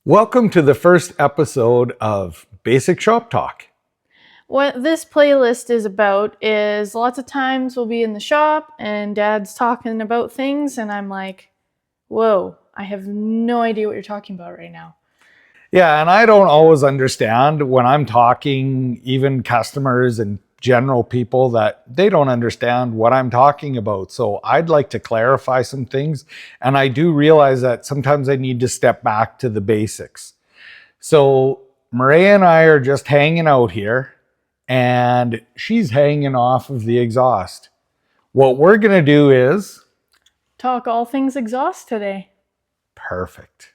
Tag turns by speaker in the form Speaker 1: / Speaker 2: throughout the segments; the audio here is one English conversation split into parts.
Speaker 1: Welcome to the first episode of Basic Shop Talk.
Speaker 2: What this playlist is about is lots of times we'll be in the shop and Dad's talking about things and I'm like, whoa, I have no idea what you're talking about right now.
Speaker 1: Yeah, and I don't always understand when I'm talking, even customers and general people, that they don't understand what I'm talking about. So I'd like to clarify some things. And I do realize that sometimes I need to step back to the basics. So Meray and I are just hanging out here and she's hanging off of the exhaust. What we're going to do is
Speaker 2: talk all things exhaust today.
Speaker 1: Perfect.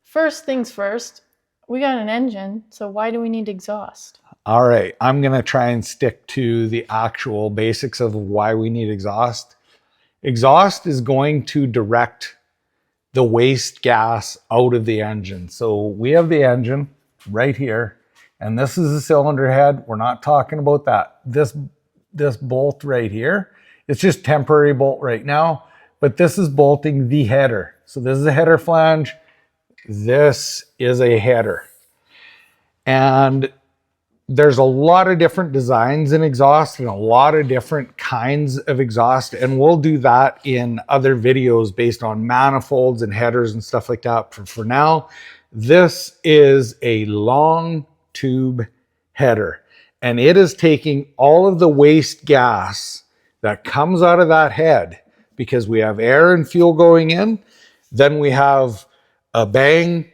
Speaker 2: First things first, we got an engine, so why do we need exhaust?
Speaker 1: All right, I'm going to try and stick to the actual basics of why we need exhaust. Exhaust is going to direct the waste gas out of the engine. So we have the engine right here, and this is the cylinder head. We're not talking about that. This bolt right here, it's just temporary bolt right now, but this is bolting the header. So this is a header flange. This is a header. And there's a lot of different designs in exhaust and a lot of different kinds of exhaust. And we'll do that in other videos based on manifolds and headers and stuff like that. For now, this is a long tube header. And it is taking all of the waste gas that comes out of that head, because we have air and fuel going in. Then we have a bang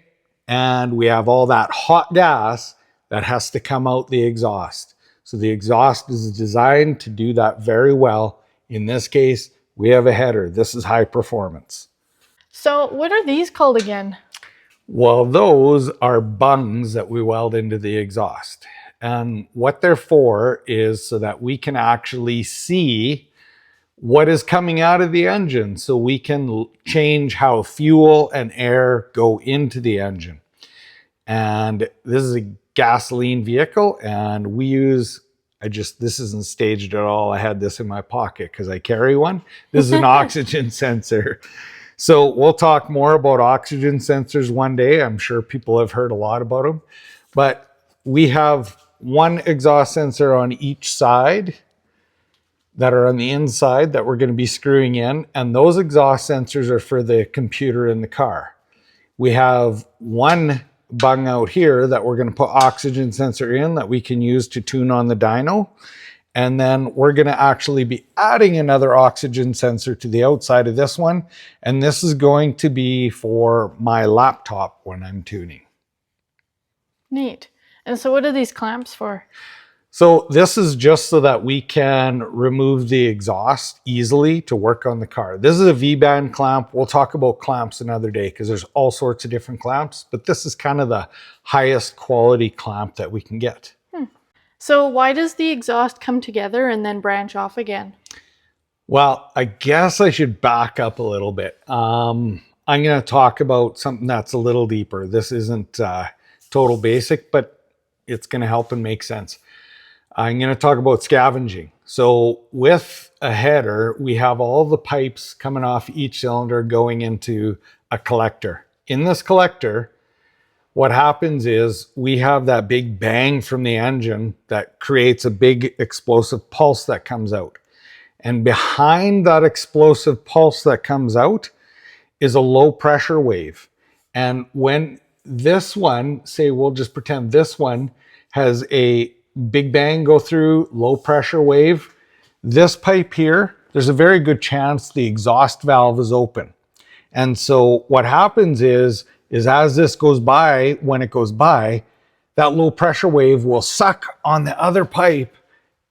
Speaker 1: and we have all that hot gas that has to come out the exhaust. So the exhaust is designed to do that very well. In this case, we have a header. This is high performance.
Speaker 2: So what are these called again?
Speaker 1: Well, those are bungs that we weld into the exhaust. And what they're for is so that we can actually see what is coming out of the engine, so we can change how fuel and air go into the engine. And this is a gasoline vehicle, and we use, this isn't staged at all. I had this in my pocket because I carry one. This is an oxygen sensor. So we'll talk more about oxygen sensors one day. I'm sure people have heard a lot about them, but we have one exhaust sensor on each side that are on the inside that we're going to be screwing in. And those exhaust sensors are for the computer in the car. We have one bung out here that we're going to put oxygen sensor in that we can use to tune on the dyno. And then we're going to actually be adding another oxygen sensor to the outside of this one. And this is going to be for my laptop when I'm tuning.
Speaker 2: Neat. And so what are these clamps for?
Speaker 1: So this is just so that we can remove the exhaust easily to work on the car. This is a V-band clamp. We'll talk about clamps another day because there's all sorts of different clamps, but this is kind of the highest quality clamp that we can get.
Speaker 2: So why does the exhaust come together and then branch off again?
Speaker 1: Well, I guess I should back up a little bit. I'm going to talk about something that's a little deeper. This isn't total basic, but it's going to help and make sense. I'm going to talk about scavenging. So with a header, we have all the pipes coming off each cylinder going into a collector. In this collector, what happens is we have that big bang from the engine that creates a big explosive pulse that comes out. And behind that explosive pulse that comes out is a low pressure wave. And when this one, say we'll just pretend this one has a big bang go through, low pressure wave, this pipe here, there's a very good chance the exhaust valve is open. And so what happens is as this goes by, when it goes by, that low pressure wave will suck on the other pipe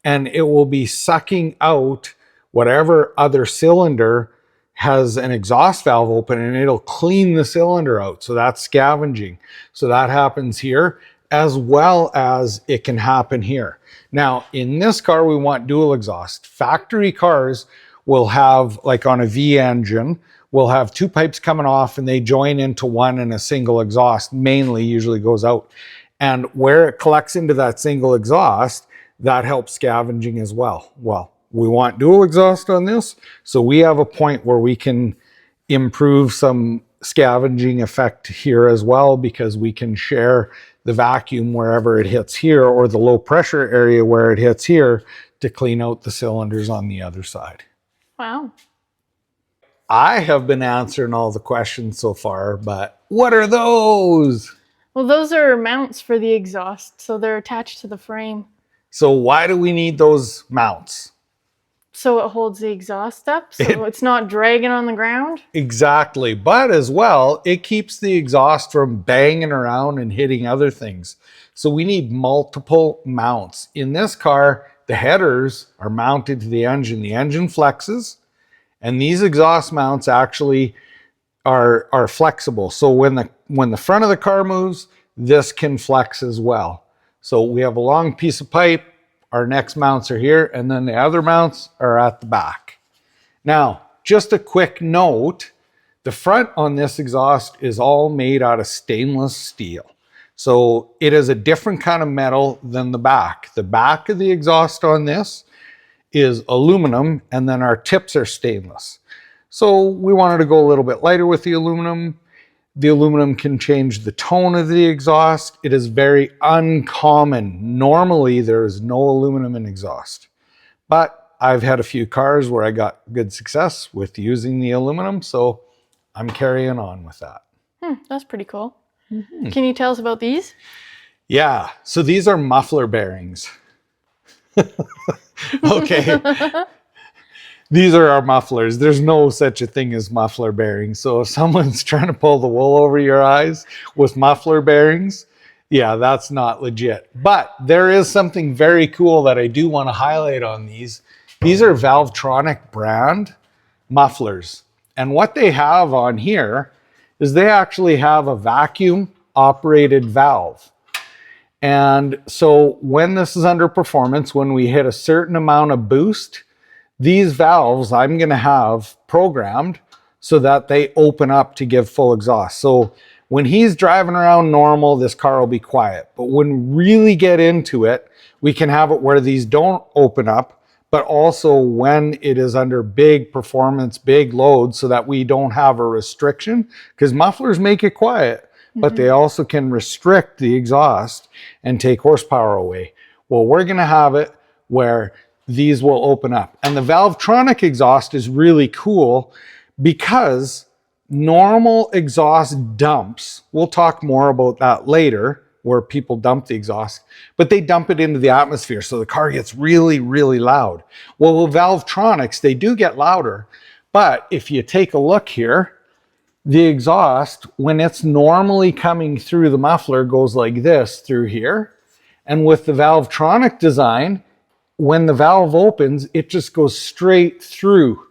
Speaker 1: and it will be sucking out whatever other cylinder has an exhaust valve open, and it'll clean the cylinder out. So that's scavenging. So that happens here, as well as it can happen here. Now, in this car, we want dual exhaust. Factory cars will have, like on a V engine, we'll have two pipes coming off and they join into one, and a single exhaust mainly usually goes out. And where it collects into that single exhaust, that helps scavenging as well. Well, we want dual exhaust on this. So we have a point where we can improve some scavenging effect here as well, because we can share the vacuum wherever it hits here, or the low pressure area where it hits here, to clean out the cylinders on the other side.
Speaker 2: Wow.
Speaker 1: I have been answering all the questions so far, but what are those?
Speaker 2: Well, those are mounts for the exhaust, so they're attached to the frame.
Speaker 1: So why do we need those mounts?
Speaker 2: So it holds the exhaust up, so it's not dragging on the ground?
Speaker 1: Exactly. But as well, it keeps the exhaust from banging around and hitting other things. So we need multiple mounts. In this car, the headers are mounted to the engine. The engine flexes, and these exhaust mounts actually are flexible. So when the front of the car moves, this can flex as well. So we have a long piece of pipe. Our next mounts are here, and then the other mounts are at the back. Now, just a quick note, the front on this exhaust is all made out of stainless steel. So it is a different kind of metal than the back. The back of the exhaust on this is aluminum, and then our tips are stainless. So we wanted to go a little bit lighter with the aluminum. The aluminum can change the tone of the exhaust. It is very uncommon. Normally, there is no aluminum in exhaust. But I've had a few cars where I got good success with using the aluminum, so I'm carrying on with that.
Speaker 2: That's pretty cool. Mm-hmm. Can you tell us about these?
Speaker 1: Yeah, so these are muffler bearings. Okay. These are our mufflers. There's no such a thing as muffler bearings. So if someone's trying to pull the wool over your eyes with muffler bearings, yeah, that's not legit. But there is something very cool that I do want to highlight on these. These are Valvetronic brand mufflers. And what they have on here is they actually have a vacuum operated valve. And so when this is under performance, when we hit a certain amount of boost, these valves I'm going to have programmed so that they open up to give full exhaust. So when he's driving around normal, this car will be quiet. But when we really get into it, we can have it where these don't open up, but also when it is under big performance, big load, so that we don't have a restriction, because mufflers make it quiet, but they also can restrict the exhaust and take horsepower away. Well, we're going to have it where these will open up. And the Valvetronic exhaust is really cool because normal exhaust dumps, we'll talk more about that later, where people dump the exhaust, but they dump it into the atmosphere, so the car gets really, really loud. Well, with Valvetronics, they do get louder, but if you take a look here, the exhaust, when it's normally coming through the muffler, goes like this through here. And with the Valvetronic design, when the valve opens, it just goes straight through.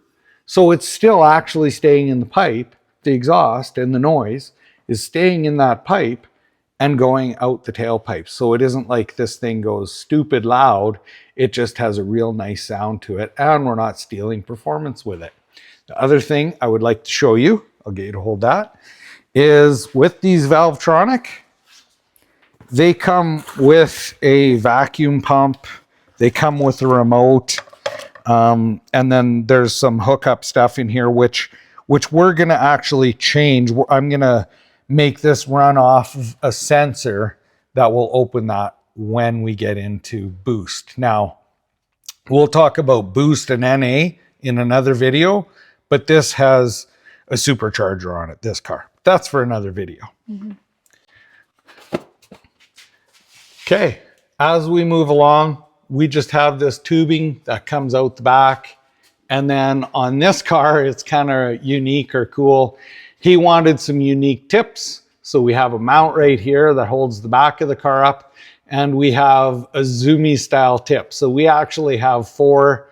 Speaker 1: So it's still actually staying in the pipe. The exhaust and the noise is staying in that pipe and going out the tailpipe. So it isn't like this thing goes stupid loud. It just has a real nice sound to it, and we're not stealing performance with it. The other thing I would like to show you, I'll get you to hold that, is with these Valvetronic, they come with a vacuum pump. They come with a remote, and then there's some hookup stuff in here, which we're going to actually change. I'm going to make this run off of a sensor that will open that when we get into boost. Now, we'll talk about boost and NA in another video, but this has a supercharger on it, this car. That's for another video. Okay, as we move along, we just have this tubing that comes out the back. And then on this car, it's kind of unique or cool. He wanted some unique tips. So we have a mount right here that holds the back of the car up. And we have a Zoomie-style tip. So we actually have 4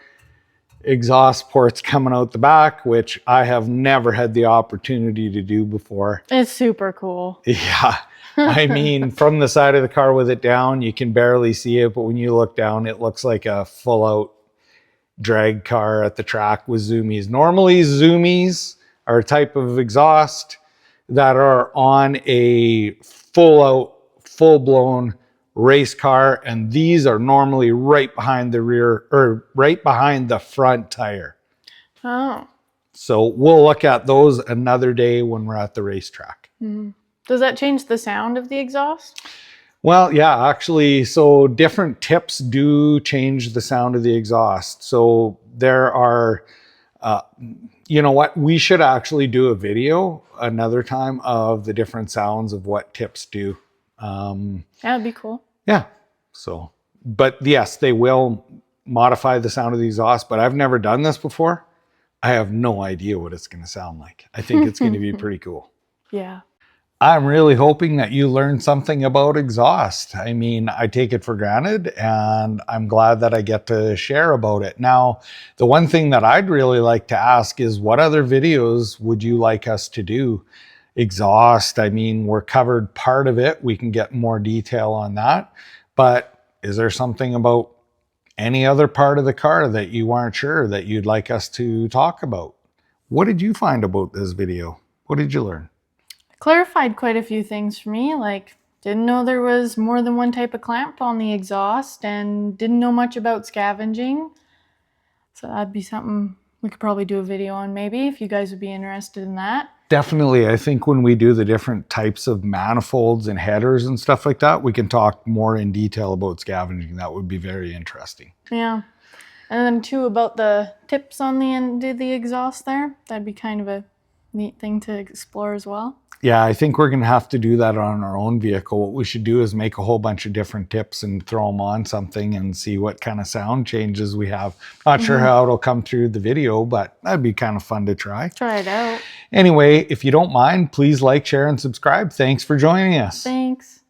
Speaker 1: exhaust ports coming out the back, which I have never had the opportunity to do before.
Speaker 2: It's super cool.
Speaker 1: Yeah. I mean, from the side of the car with it down, you can barely see it, but when you look down, it looks like a full-out drag car at the track with Zoomies. Normally, Zoomies are a type of exhaust that are on a full-out, full-blown race car, and these are normally right behind the rear or right behind the front tire.
Speaker 2: Oh.
Speaker 1: So we'll look at those another day when we're at the racetrack.
Speaker 2: Does that change the sound of the exhaust?
Speaker 1: Well, yeah, actually, so different tips do change the sound of the exhaust. So there are, you know what, we should actually do a video another time of the different sounds of what tips do.
Speaker 2: That'd be cool.
Speaker 1: Yeah. So, but yes, they will modify the sound of the exhaust, but I've never done this before. I have no idea what it's going to sound like. I think it's going to be pretty cool.
Speaker 2: Yeah.
Speaker 1: I'm really hoping that you learned something about exhaust. I mean, I take it for granted, and I'm glad that I get to share about it. Now, the one thing that I'd really like to ask is, what other videos would you like us to do? Exhaust, I mean, we're covered part of it. We can get more detail on that. But is there something about any other part of the car that you aren't sure that you'd like us to talk about? What did you find about this video? What did you learn?
Speaker 2: Clarified quite a few things for me, like didn't know there was more than one type of clamp on the exhaust and didn't know much about scavenging. So that'd be something we could probably do a video on maybe if you guys would be interested in that.
Speaker 1: Definitely. I think when we do the different types of manifolds and headers and stuff like that, we can talk more in detail about scavenging. That would be very interesting.
Speaker 2: Yeah. And then too about the tips on the end of the exhaust there. That'd be kind of a neat thing to explore as well.
Speaker 1: Yeah, I think we're going to have to do that on our own vehicle. What we should do is make a whole bunch of different tips and throw them on something and see what kind of sound changes we have. Not sure how it'll come through the video, but that'd be kind of fun to try.
Speaker 2: Try it out.
Speaker 1: Anyway, if you don't mind, please like, share, and subscribe. Thanks for joining us.
Speaker 2: Thanks.